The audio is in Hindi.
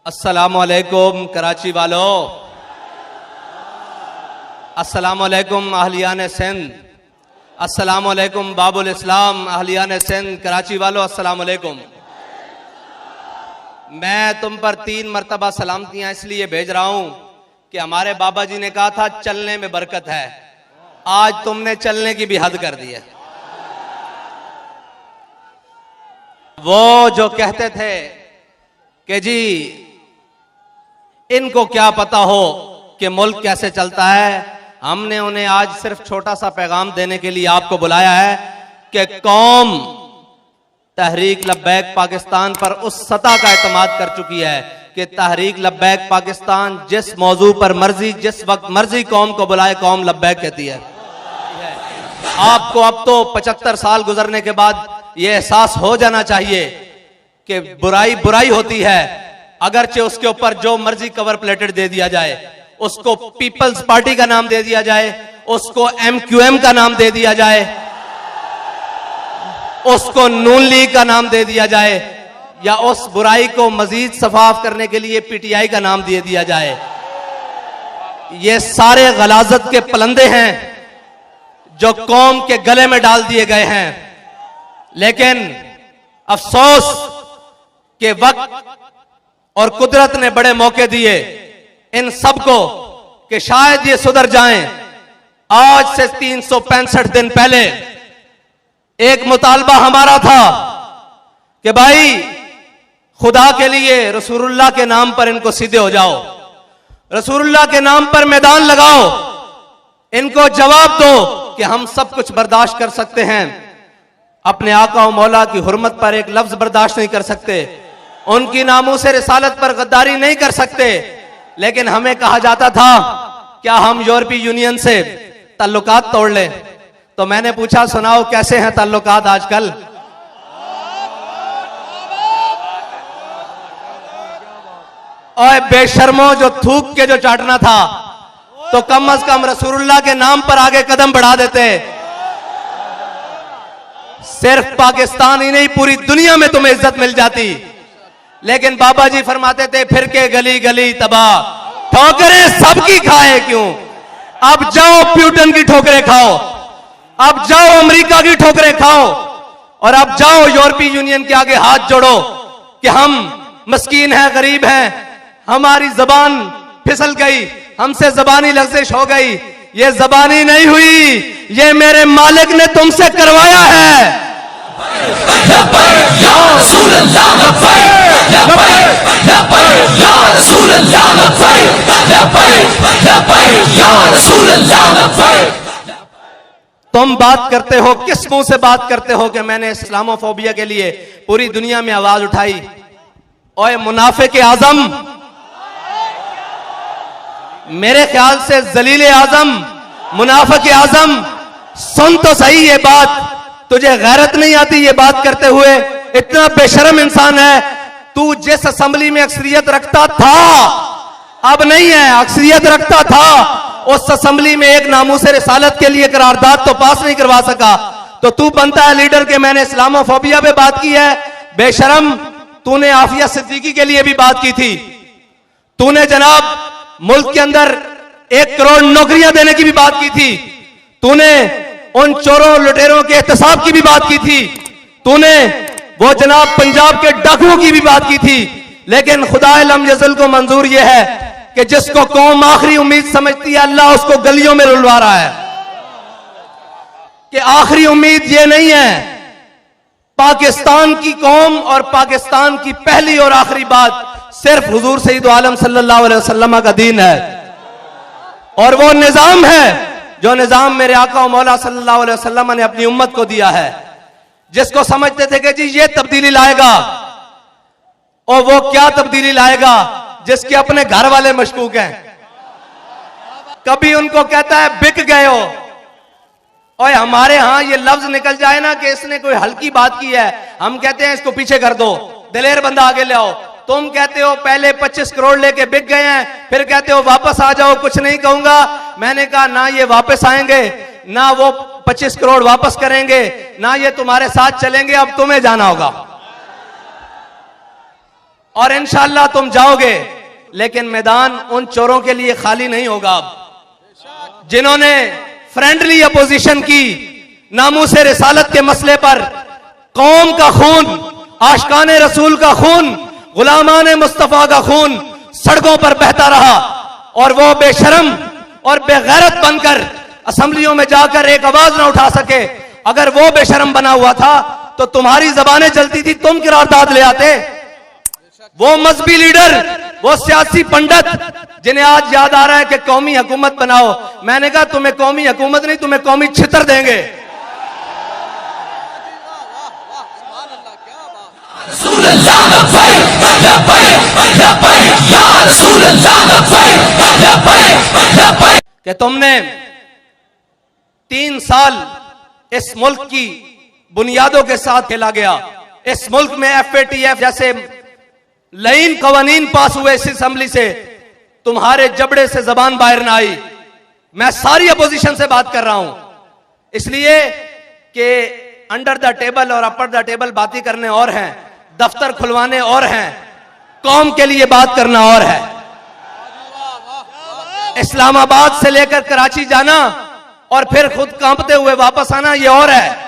अस्सलामुअलैकुम कराची वालों, अस्सलामुअलैकुम अहलियान सिंध, अस्सलामुअलैकुम बाबुल इस्लाम अहलियान सिंध कराची वालों, अस्सलामुअलैकुम। मैं तुम पर 3 मरतबा सलामतियां इसलिए भेज रहा हूं कि हमारे बाबा जी ने कहा था चलने में बरकत है। आज तुमने चलने की भी हद कर दी है। वो जो कहते थे कि जी इनको क्या पता हो कि मुल्क कैसे चलता है, हमने उन्हें आज सिर्फ छोटा सा पैगाम देने के लिए आपको बुलाया है कि कौम तहरीक लब्बैक पाकिस्तान पर उस सतह का एतमाद कर चुकी है कि तहरीक लब्बैक पाकिस्तान जिस मौजू पर मर्जी जिस वक्त मर्जी कौम को बुलाए कौम लब्बैक कहती है। आपको अब तो 75 साल गुजरने के बाद यह एहसास हो जाना चाहिए कि बुराई बुराई होती है, अगरचे उसके ऊपर जो मर्जी कवर प्लेटेड दे दिया जाए, उसको पीपल्स पार्टी का नाम दे दिया जाए, उसको MQM का नाम दे दिया जाए, उसको नून लीग का नाम दे दिया जाए, या उस बुराई को मजीद सफाफ करने के लिए PTI का नाम दे दिया जाए। ये सारे गलाजत के पलंदे हैं जो कौम के गले में डाल दिए गए हैं। लेकिन अफसोस के वक्त और कुदरत ने बड़े मौके दिए इन सबको कि शायद ये सुधर जाएं। आज से 365 दिन पहले एक मुतालबा हमारा था कि भाई खुदा के लिए रसूलुल्लाह के नाम पर इनको सीधे हो जाओ, रसूलुल्लाह के नाम पर मैदान लगाओ, इनको जवाब दो कि हम सब कुछ बर्दाश्त कर सकते हैं, अपने आका और मौला की हुर्मत पर एक लफ्ज बर्दाश्त नहीं कर सकते, उनकी नामूस रिसालत पर गद्दारी नहीं कर सकते। लेकिन हमें कहा जाता था क्या हम यूरोपीय यूनियन से ताल्लुकात तोड़ लें? तो मैंने पूछा सुनाओ कैसे हैं ताल्लुकात आजकल? और बेशर्मों, जो थूक के जो चाटना था तो कम अज कम रसूलुल्लाह के नाम पर आगे कदम बढ़ा देते। सिर्फ पाकिस्तान ही नहीं पूरी दुनिया में तुम्हें इज्जत मिल जाती। लेकिन बाबा जी फरमाते थे फिर के गली गली तबाह, ठोकरें सबकी खाए क्यों। अब जाओ प्यूटन की ठोकरें खाओ, अब जाओ अमेरिका की ठोकरें खाओ, और अब जाओ यूरोपीय यूनियन के आगे हाथ जोड़ो कि हम मस्कीन हैं, गरीब हैं, हमारी जबान फिसल गई, हमसे जबानी लफ्ज़िश हो गई। ये जबानी नहीं हुई, ये मेरे मालिक ने तुमसे करवाया है। तुम बात करते हो, किस मुंह से बात करते हो कि मैंने इस्लामोफोबिया के लिए पूरी दुनिया में आवाज उठाई? ओए मुनाफिक आजम, मेरे ख्याल से जलील आजम, मुनाफिक आजम, सुन तो सही ये बात। तुझे गैरत नहीं आती ये बात करते हुए? इतना बेशर्म इंसान है तू। जिस असेंबली में अक्सरियत रखता था, अब नहीं है, अक्सरियत रखता था, उस असेंबली में एक नामूस रिसालत के लिए करारदाद तो पास नहीं करवा सका, तो तू बनता है लीडर के मैंने इस्लामोफोबिया पे बात की है। बेशरम, तूने आफिया सिद्दीकी के लिए भी बात की थी, तूने जनाब मुल्क के अंदर 1 करोड़ नौकरियां देने की भी बात की थी, तूने उन चोरों लुटेरों के एहतसाब की भी बात की थी, तूने वो जनाब पंजाब के डाकुओं की भी बात की थी। लेकिन खुदाए लम यज़ल को मंजूर यह है कि जिसको कौम आखिरी उम्मीद समझती है, अल्लाह उसको गलियों में रुलवा रहा है कि आखिरी उम्मीद ये नहीं है। पाकिस्तान की कौम और पाकिस्तान की पहली और आखिरी बात सिर्फ हुजूर सईद आलम सल्लल्लाहु अलैहि वसल्लम का दीन है, और वो निजाम है जो निजाम मेरे आका और मौला सल्लल्लाहु अलैहि वसल्लम ने अपनी उम्मत को दिया है, जिसको समझते थे कि जी ये तब्दीली लाएगा। और वो क्या तब्दीली लाएगा जिसके अपने घर वाले मशकूक हैं। कभी उनको कहता है बिक गए हो, और हमारे यहां ये लफ्ज निकल जाए ना कि इसने कोई हल्की बात की है, हम कहते हैं इसको पीछे कर दो, दिलेर बंदा आगे ले आओ। तुम कहते हो पहले 25 करोड़ लेके बिक गए हैं, फिर कहते हो वापस आ जाओ, कुछ नहीं कहूंगा। मैंने कहा ना ये वापस आएंगे, ना वो 25 करोड़ वापस करेंगे, ना ये तुम्हारे साथ चलेंगे, अब तुम्हें जाना होगा। और इंशाअल्लाह तुम जाओगे, लेकिन मैदान उन चोरों के लिए खाली नहीं होगा। अब जिन्होंने फ्रेंडली अपोजिशन की, नामूसे रिसालत के मसले पर कौम का खून, आशिकाने रसूल का खून, गुलामाने मुस्तफा का खून सड़कों पर बहता रहा, और वो बेशर्म और बेगैरत बनकर असेंबलियों में जाकर एक आवाज ना उठा सके। अगर वो बेशर्म बना हुआ था तो तुम्हारी जबानें चलती थी, तुम किरारदाद ले आते। वो मजहबी लीडर, वो सियासी पंडित जिन्हें आज याद आ रहा है कि कौमी हुकूमत बनाओ, मैंने कहा तुम्हें कौमी हुकूमत नहीं, तुम्हें कौमी छितर देंगे। कि तुमने 3 साल इस मुल्क की बुनियादों के साथ खेला गया। इस मुल्क में FATF जैसे लाइन कवानीन पास हुए इस असेंबली से, तुम्हारे जबड़े से जबान बाहर ना आई। मैं सारी अपोजिशन से बात कर रहा हूं, इसलिए कि अंडर द टेबल और अपर द टेबल बातें करने और हैं, दफ्तर खुलवाने और हैं, कौम के लिए बात करना और है। इस्लामाबाद से लेकर कराची जाना और फिर खुद कांपते हुए वापस आना, ये और है।